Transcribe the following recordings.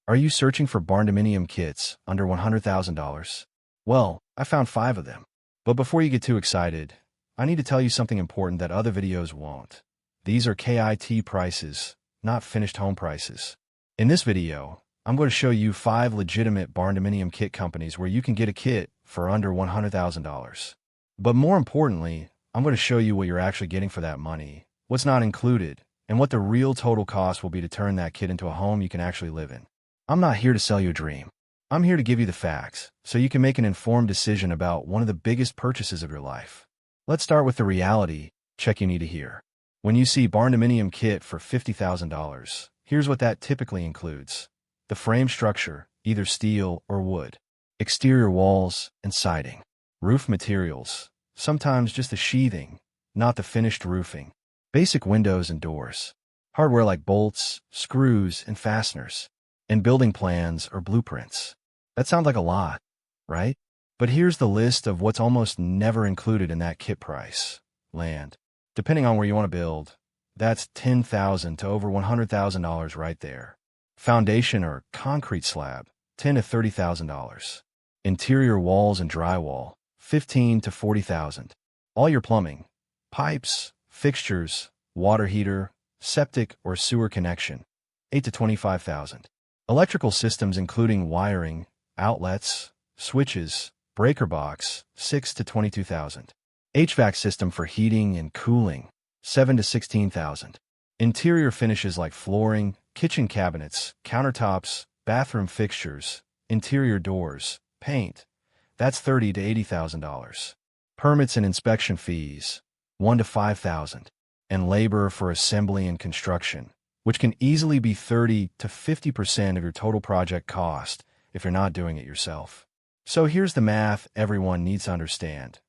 Are you searching for Barndominium kits under $100,000? Well, I found 5 of them. But before you get too excited, I need to tell you something important that other videos won't. These are KIT prices, not finished home prices. In this video, I'm going to show you 5 legitimate Barndominium kit companies where you can get a kit for under $100,000. But more importantly, I'm going to show you what you're actually getting for that money, what's not included, and what the real total cost will be to turn that kit into a home you can actually live in. I'm not here to sell you a dream. I'm here to give you the facts, so you can make an informed decision about one of the biggest purchases of your life. Let's start with the reality check you need to hear. When you see Barndominium kit for $50,000, here's what that typically includes. The frame structure, either steel or wood. Exterior walls and siding. Roof materials, sometimes just the sheathing, not the finished roofing. Basic windows and doors. Hardware like bolts, screws, and fasteners. And building plans or blueprints. That sounds like a lot, right? But here's the list of what's almost never included in that kit price. Land. Depending on where you want to build, that's $10,000 to over $100,000 right there. Foundation or concrete slab, $10,000 to $30,000. Interior walls and drywall, $15,000 to $40,000. All your plumbing, pipes, fixtures, water heater, septic or sewer connection, $8,000 to $25,000. Electrical systems including wiring, outlets, switches, breaker box, $6,000 to $22,000. HVAC system for heating and cooling, $7,000 to $16,000. Interior finishes like flooring, kitchen cabinets, countertops, bathroom fixtures, interior doors, paint, that's $30,000 to $80,000. Permits and inspection fees, $1,000 to $5,000. And labor for assembly and construction, which can easily be 30 to 50% of your total project cost if you're not doing it yourself. So here's the math everyone needs to understand.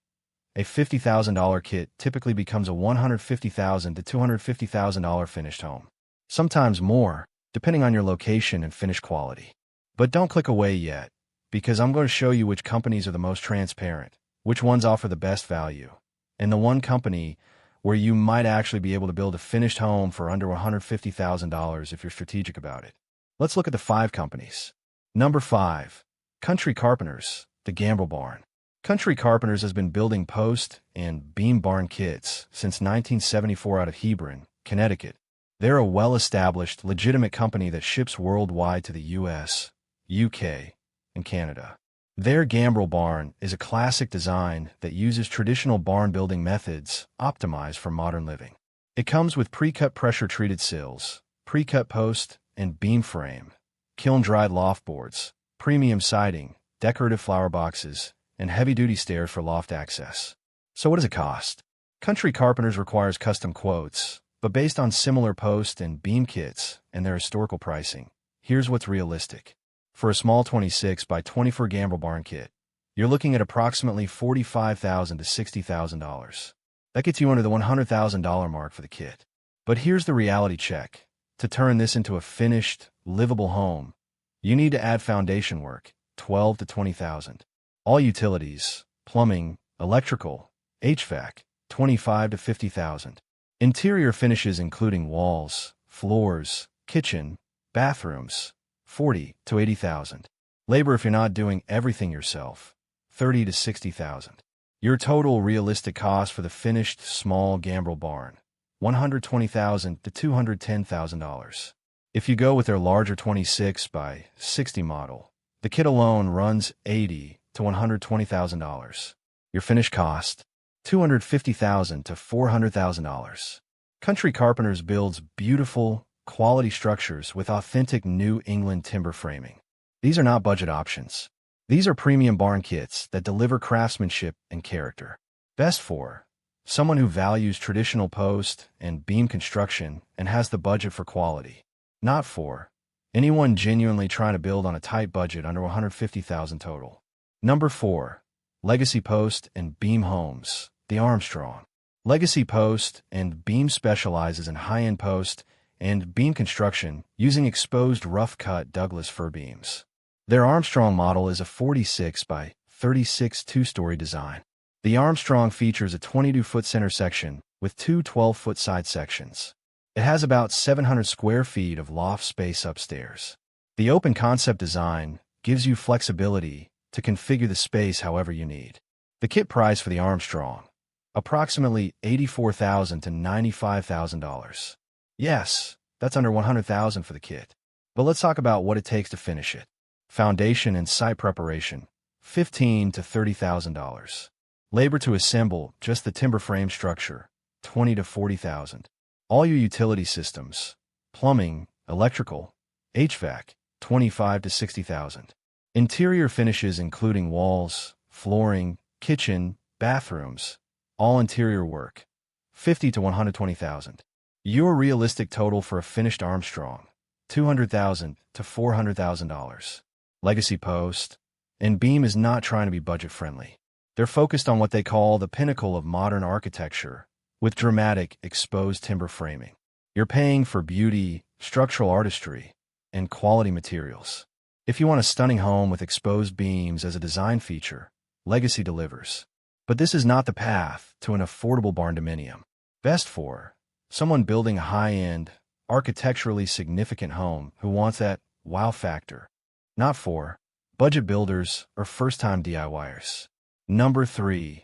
A $50,000 kit typically becomes a $150,000 to $250,000 finished home. Sometimes more, depending on your location and finish quality. But don't click away yet, because I'm going to show you which companies are the most transparent, which ones offer the best value, and the one company where you might actually be able to build a finished home for under $150,000 if you're strategic about it. Let's look at the 5 companies. Number 5. Country Carpenters, the Gambrel Barn. Country Carpenters has been building post and beam barn kits since 1974 out of Hebron, Connecticut. They're a well-established, legitimate company that ships worldwide to the US, UK, and Canada. Their Gambrel barn is a classic design that uses traditional barn building methods optimized for modern living. It comes with pre-cut pressure-treated sills, pre-cut post and beam frame, kiln-dried loft boards, premium siding, decorative flower boxes, and heavy-duty stairs for loft access. So what does it cost? Country Carpenters requires custom quotes, but based on similar post and beam kits and their historical pricing, here's what's realistic. For a small 26 by 24 Gambrel barn kit, you're looking at approximately $45,000 to $60,000. That gets you under the $100,000 mark for the kit. But here's the reality check. To turn this into a finished, livable home, you need to add foundation work, $12,000 to $20,000. All utilities, plumbing, electrical, HVAC, $25,000 to $50,000. Interior finishes including walls, floors, kitchen, bathrooms, $40,000 to $80,000. Labor if you're not doing everything yourself, $30,000 to $60,000. Your total realistic cost for the finished small Gambrel barn, $120,000 to $210,000. If you go with their larger 26 by 60 model, the kit alone runs $80,000 to $120,000. Your finished cost, $250,000 to $400,000. Country Carpenters builds beautiful, quality structures with authentic New England timber framing. These are not budget options. These are premium barn kits that deliver craftsmanship and character. Best for someone who values traditional post and beam construction and has the budget for quality. Not for anyone genuinely trying to build on a tight budget under $150,000 total. Number 4. Legacy Post and Beam Homes, the Armstrong. Legacy Post and Beam specializes in high-end post and beam construction using exposed rough-cut Douglas fir beams. Their Armstrong model is a 46 by 36 two-story design. The Armstrong features a 22-foot center section with 2 12-foot side sections. It has about 700 square feet of loft space upstairs. The open concept design gives you flexibility to configure the space however you need. The kit price for the Armstrong, approximately $84,000 to $95,000. Yes, that's under $100,000 for the kit. But let's talk about what it takes to finish it. Foundation and site preparation, $15,000 to $30,000. Labor to assemble just the timber frame structure, $20,000 to $40,000. All your utility systems, plumbing, electrical, HVAC, $25,000 to $60,000. Interior finishes including walls, flooring, kitchen, bathrooms, all interior work, $50,000 to $120,000. Your realistic total for a finished Armstrong, $200,000 to $400,000. Legacy post and beam is not trying to be budget-friendly. They're focused on what they call the pinnacle of modern architecture, with dramatic, exposed timber framing. You're paying for beauty, structural artistry, and quality materials. If you want a stunning home with exposed beams as a design feature, Legacy delivers. But this is not the path to an affordable barndominium. Best for someone building a high-end, architecturally significant home who wants that wow factor. Not for budget builders or first-time DIYers. Number 3.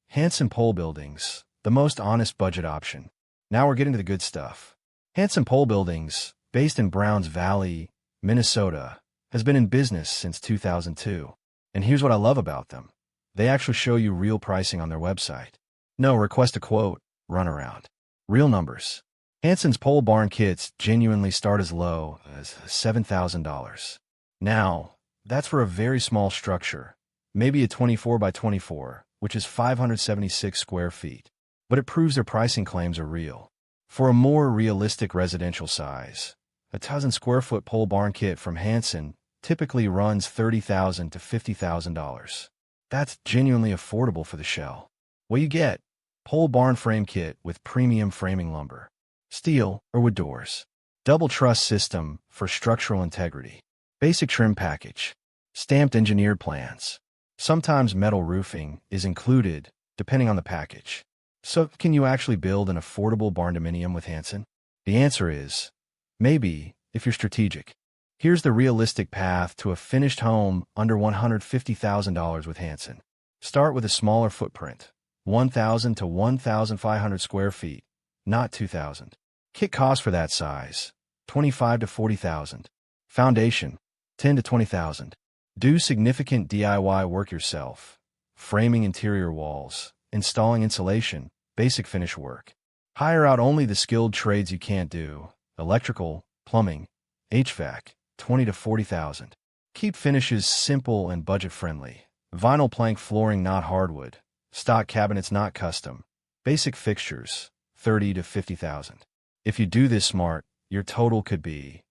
Hansen pole buildings, the most honest budget option. Now we're getting to the good stuff. Hansen Pole Buildings, based in Browns Valley, Minnesota, has been in business since 2002. And here's what I love about them. They actually show you real pricing on their website. No request a quote, runaround. Real numbers. Hansen's pole barn kits genuinely start as low as $7,000. Now, that's for a very small structure, maybe a 24 by 24, which is 576 square feet. But it proves their pricing claims are real. For a more realistic residential size, a 1,000 square foot pole barn kit from Hansen typically runs $30,000 to $50,000. That's genuinely affordable for the shell. What you get? Pole barn frame kit with premium framing lumber, steel or wood doors, double truss system for structural integrity, basic trim package, stamped engineered plans. Sometimes metal roofing is included, depending on the package. So, can you actually build an affordable barndominium with Hansen? The answer is maybe, if you're strategic. Here's the realistic path to a finished home under $150,000 with Hansen. Start with a smaller footprint, 1,000 to 1,500 square feet, not 2,000. Kit cost for that size, $25,000 to $40,000. Foundation, $10,000 to $20,000. Do significant DIY work yourself, framing interior walls, installing insulation, basic finish work. Hire out only the skilled trades you can't do, electrical, plumbing, HVAC, $20,000 to $40,000. Keep finishes simple and budget-friendly. Vinyl plank flooring, not hardwood. Stock cabinets, not custom. Basic fixtures, $30,000 to $50,000. If you do this smart, your total could be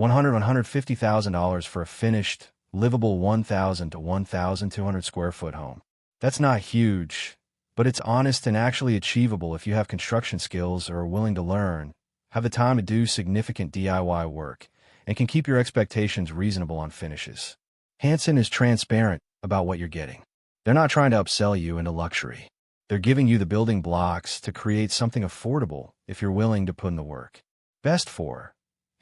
$100,000 to $150,000 for a finished, livable 1,000 to 1,200 square foot home. That's not huge, but it's honest and actually achievable if you have construction skills or are willing to learn, have the time to do significant DIY work, and can keep your expectations reasonable on finishes. Hansen is transparent about what you're getting. They're not trying to upsell you into luxury. They're giving you the building blocks to create something affordable if you're willing to put in the work. Best for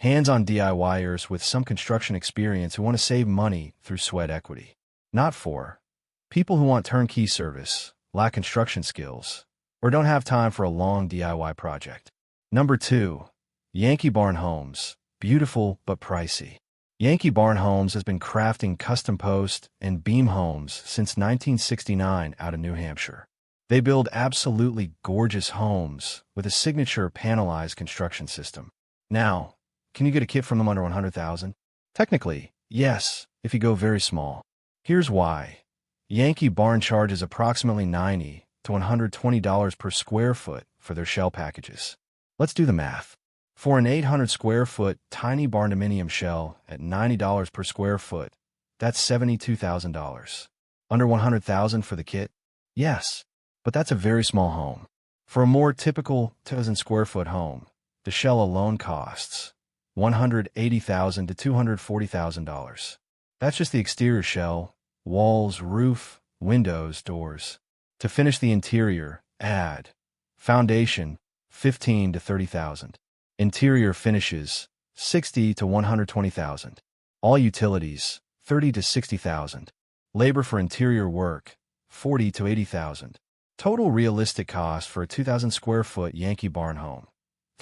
hands-on DIYers with some construction experience who want to save money through sweat equity. Not for people who want turnkey service, lack construction skills, or don't have time for a long DIY project. Number 2. Yankee Barn Homes. Beautiful but pricey. Yankee Barn Homes has been crafting custom post and beam homes since 1969 out of New Hampshire. They build absolutely gorgeous homes with a signature panelized construction system. Now, can you get a kit from them under $100,000? Technically, yes, if you go very small. Here's why. Yankee Barn charges approximately $90 to $120 per square foot for their shell packages. Let's do the math. For an 800 square foot tiny barndominium shell at $90 per square foot, that's $72,000. Under $100,000 for the kit? Yes, but that's a very small home. For a more typical 1,000 square foot home, the shell alone costs $180,000 to $240,000. That's just the exterior shell, walls, roof, windows, doors. To finish the interior, add foundation, $15,000 to $30,000. Interior finishes, $60,000 to $120,000. All utilities, $30,000 to $60,000. Labor for interior work, $40,000 to $80,000. Total realistic cost for a 2,000 square foot Yankee barn home,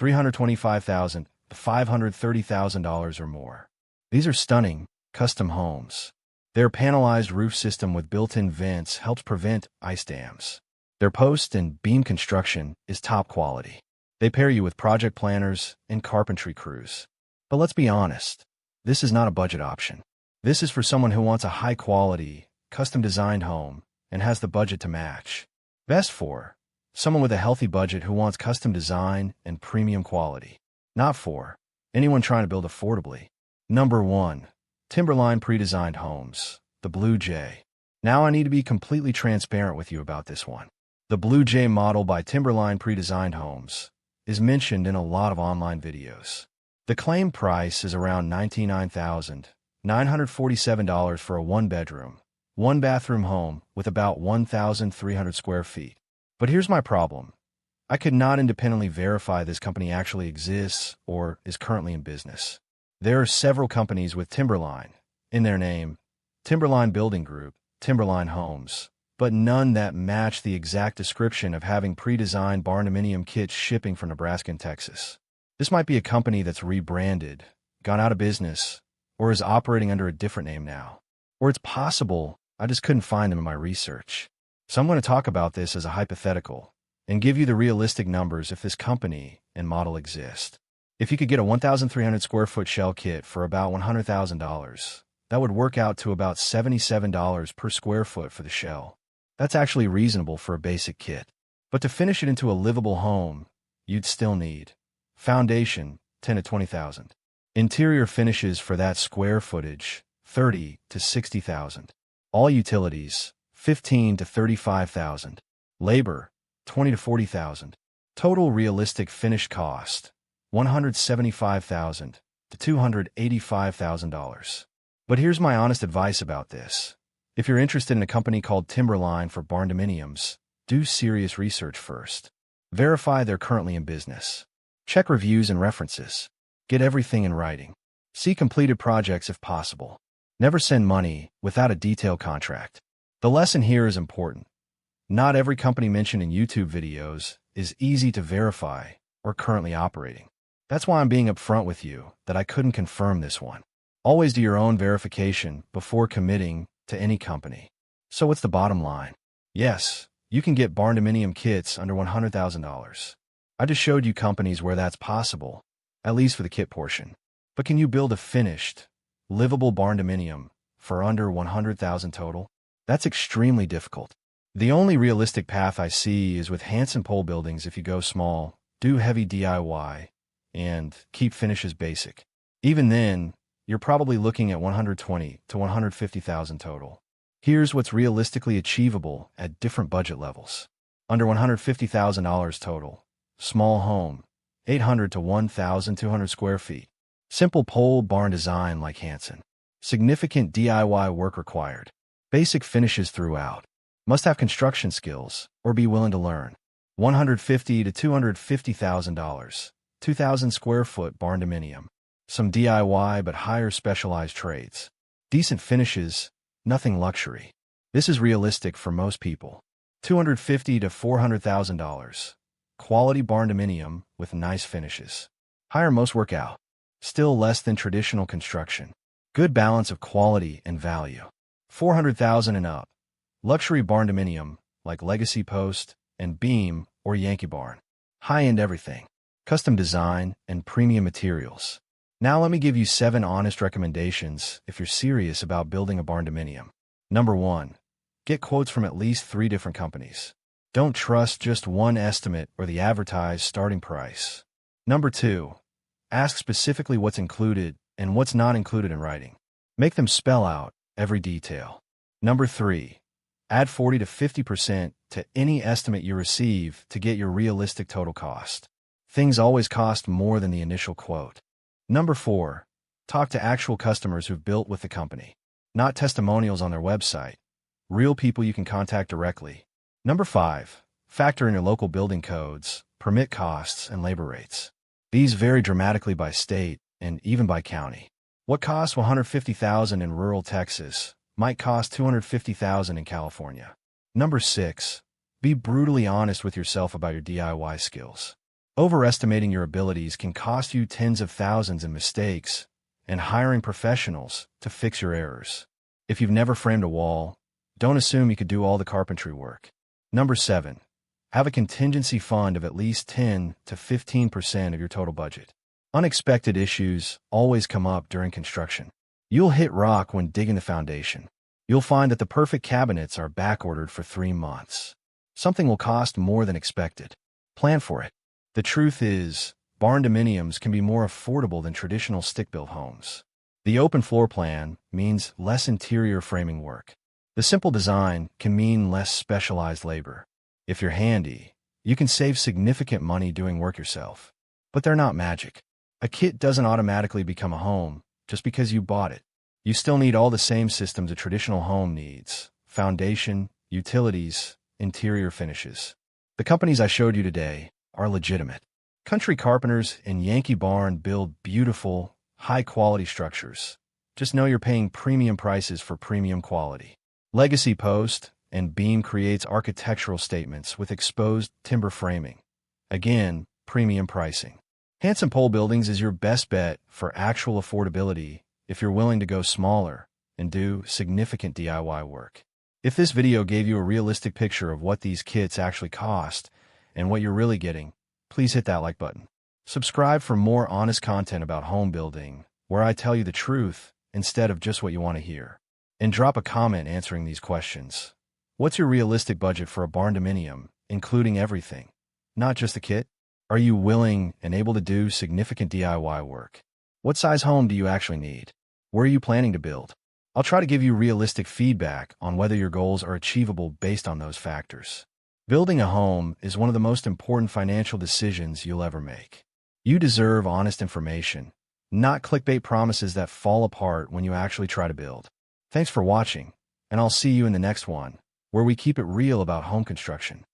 $325,000 to $530,000 or more. These are stunning, custom homes. Their panelized roof system with built-in vents helps prevent ice dams. Their post and beam construction is top quality. They pair you with project planners and carpentry crews. But let's be honest, this is not a budget option. This is for someone who wants a high-quality, custom-designed home and has the budget to match. Best for someone with a healthy budget who wants custom design and premium quality. Not for anyone trying to build affordably. Number 1. Timberline Pre-Designed Homes, the Blue Jay. Now I need to be completely transparent with you about this one. The Blue Jay model by Timberline Pre-Designed Homes is mentioned in a lot of online videos. The claimed price is around $99,947 for a one-bedroom, one-bathroom home with about 1,300 square feet. But here's my problem. I could not independently verify this company actually exists or is currently in business. There are several companies with Timberline in their name, Timberline Building Group, Timberline Homes, but none that match the exact description of having pre-designed Barndominium kits shipping from Nebraska and Texas. This might be a company that's rebranded, gone out of business, or is operating under a different name now. Or it's possible I just couldn't find them in my research. So I'm going to talk about this as a hypothetical and give you the realistic numbers if this company and model exist. If you could get a 1,300 square foot shell kit for about $100,000, that would work out to about $77 per square foot for the shell. That's actually reasonable for a basic kit. But to finish it into a livable home, you'd still need foundation, $10,000 to $20,000. Interior finishes for that square footage, $30,000 to $60,000. All utilities, $15,000 to $35,000. Labor, $20,000 to $40,000. Total realistic finished cost, $175,000 to $285,000. But here's my honest advice about this. If you're interested in a company called Timberline for barndominiums, do serious research first. Verify they're currently in business. Check reviews and references. Get everything in writing. See completed projects if possible. Never send money without a detailed contract. The lesson here is important. Not every company mentioned in YouTube videos is easy to verify or currently operating. That's why I'm being upfront with you that I couldn't confirm this one. Always do your own verification before committing to any company. So what's the bottom line? Yes, you can get barndominium kits under $100,000. I just showed you companies where that's possible, at least for the kit portion. But can you build a finished, livable barndominium for under $100,000 total? That's extremely difficult. The only realistic path I see is with Hansen pole buildings if you go small, do heavy DIY, and keep finishes basic. Even then, you're probably looking at $120,000 to $150,000 total. Here's what's realistically achievable at different budget levels. Under $150,000 total. Small home, 800 to 1,200 square feet. Simple pole barn design like Hansen. Significant DIY work required. Basic finishes throughout. Must have construction skills or be willing to learn. $150,000 to $250,000. 2,000 square foot barndominium. Some DIY but higher specialized trades. Decent finishes, nothing luxury. This is realistic for most people. $250,000 to $400,000. Quality barndominium with nice finishes. Higher most work out. Still less than traditional construction. Good balance of quality and value. $400,000 and up. Luxury barndominium like Legacy Post and Beam or Yankee Barn. High-end everything. Custom design and premium materials. Now let me give you 7 honest recommendations if you're serious about building a barndominium. Number 1. Get quotes from at least 3 different companies. Don't trust just one estimate or the advertised starting price. Number 2. Ask specifically what's included and what's not included in writing. Make them spell out every detail. Number 3. Add 40 to 50% to any estimate you receive to get your realistic total cost. Things always cost more than the initial quote. Number 4. Talk to actual customers who've built with the company. Not testimonials on their website. Real people you can contact directly. Number 5. Factor in your local building codes, permit costs, and labor rates. These vary dramatically by state and even by county. What costs $150,000 in rural Texas might cost $250,000 in California. Number 6. Be brutally honest with yourself about your DIY skills. Overestimating your abilities can cost you tens of thousands in mistakes and hiring professionals to fix your errors. If you've never framed a wall, don't assume you could do all the carpentry work. Number 7. Have a contingency fund of at least 10 to 15% of your total budget. Unexpected issues always come up during construction. You'll hit rock when digging the foundation. You'll find that the perfect cabinets are backordered for 3 months. Something will cost more than expected. Plan for it. The truth is, barndominiums can be more affordable than traditional stick-built homes. The open floor plan means less interior framing work. The simple design can mean less specialized labor. If you're handy, you can save significant money doing work yourself. But they're not magic. A kit doesn't automatically become a home just because you bought it. You still need all the same systems a traditional home needs: foundation, utilities, interior finishes. The companies I showed you today are legitimate. Country Carpenters and Yankee Barn build beautiful, high-quality structures. Just know you're paying premium prices for premium quality. Legacy Post and Beam creates architectural statements with exposed timber framing. Again, premium pricing. Hansen Pole Buildings is your best bet for actual affordability if you're willing to go smaller and do significant DIY work. If this video gave you a realistic picture of what these kits actually cost and what you're really getting, please hit that like button. Subscribe for more honest content about home building, where I tell you the truth instead of just what you want to hear. And drop a comment answering these questions. What's your realistic budget for a barndominium, including everything, not just the kit? Are you willing and able to do significant DIY work? What size home do you actually need? Where are you planning to build? I'll try to give you realistic feedback on whether your goals are achievable based on those factors. Building a home is one of the most important financial decisions you'll ever make. You deserve honest information, not clickbait promises that fall apart when you actually try to build. Thanks for watching, and I'll see you in the next one, where we keep it real about home construction.